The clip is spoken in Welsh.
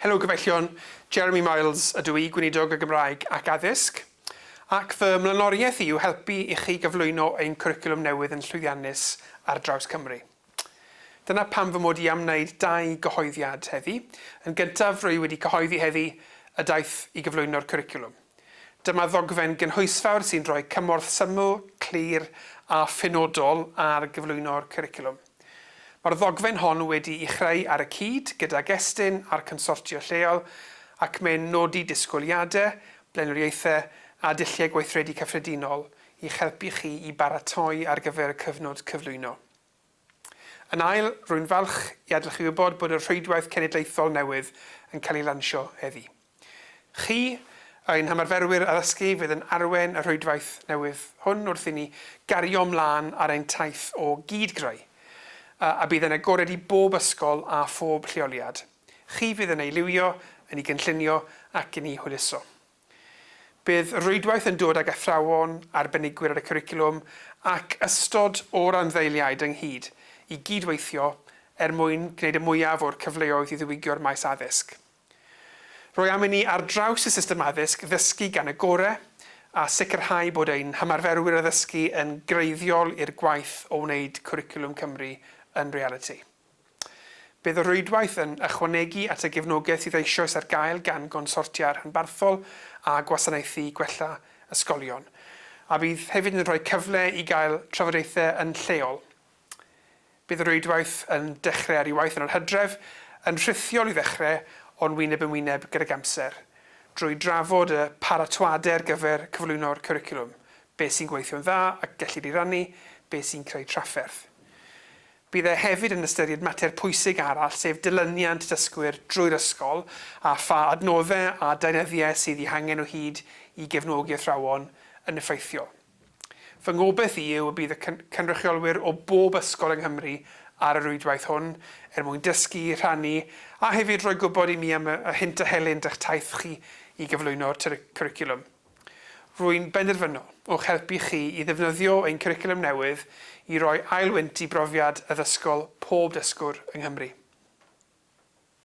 Helo gyfellion, Jeremy Miles ydw i, Gweinidog y Gymraeg ac addysg, ac fy mlaenoriaeth i yw helpu i chi gyflwyno ein cwricwlwm newydd yn llwyddiannus ar draws Cymru. Dyna pam fy mod i am wneud 2 gyhoeddiad heddi. Yn gyntaf, rwy wedi cyhoeddi heddi y daith i gyflwyno'r cwricwlwm. Dyma ddogfen gynhwysfawr sy'n rhoi cymorth syml, clir a phenodol ar gyflwyno'r cwricwlwm. Mae'r ddogfen hon wedi ei chreu ar y cyd gyda gestyn a'r consortio lleol ac mae'n nodi disgwyliadau, blaenoriaethau a dulliau gweithredu cyffredinol i helpu chi i baratoi ar gyfer y cyfnod cyflwyno. Yn ail, rwy'n falch i adal chi wybod bod y Rhwydwaith Cenedlaethol newydd yn cael ei lansio heddi. Chi, ein hymarferwyr addysgu, fydd yn arwen y rhwydwaith newydd hwn wrth i ni gario ymlaen ar ein taith o gydgreu. A bydd yn agored i bob ysgol a phob lleoliad. Chi fydd yn ei liwio, yn ei gynllunio ac yn ei hwyluso. Bydd y rhwydwaith yn dod ag athrawon, arbenigwyr ar y cwricwlwm ac ystod o'r anddeiliaid ynghyd i gydweithio mwyn gwneud y mwyaf o'r cyfleoedd i ddiwygio'r maes addysg. Rwy am i ni ar draws y system addysg ddysgu gan y gorau a sicrhau bod ein hymarferwyr addysgu yn greiddiol i'r gwaith o wneud cwricwlwm Cymru yn reality. Bydd y rhwydwaith yn ychwanegu at y gefnogaeth sydd eisoes ar gael gan gonsortiau'r rhanbarthol a gwasanaethu gwella ysgolion. A bydd hefyd yn rhoi cyfle i gael trafodaethau yn lleol. Bydd y rhwydwaith yn dechrau ar ei waith yn yr Hydref, yn rhithiol i ddechrau ond wyneb yn wyneb gydag amser, drwy drafod y paratoadau ar gyfer cyflwyno'r cwricwlwm, beth sy'n gweithio'n dda ac gellir ei rannu, beth sy'n creu trafferth. Bydd e hefyd yn ystyried mater pwysig arall, sef dilyniant dysgwyr drwy'r ysgol a pha adnoddau a deunyddiau sydd i hangen o hyd i gefnogi athrawon yn effeithiol. Fy ngobaith i yw y bydd y cynrychiolwyr o bob ysgol yng Nghymru ar y rhwydwaith hwn mwyn dysgu, rhannu a hefyd rhoi gwybod i mi am y hynt a helynt eich taith chi i gyflwyno'r cwricwlwm. Rwy'n benderfynol o'ch helpu chi i ddefnyddio ein cwricwlwm newydd i roi ailwynt i brofiad addysgol pob dysgwr yng Nghymru.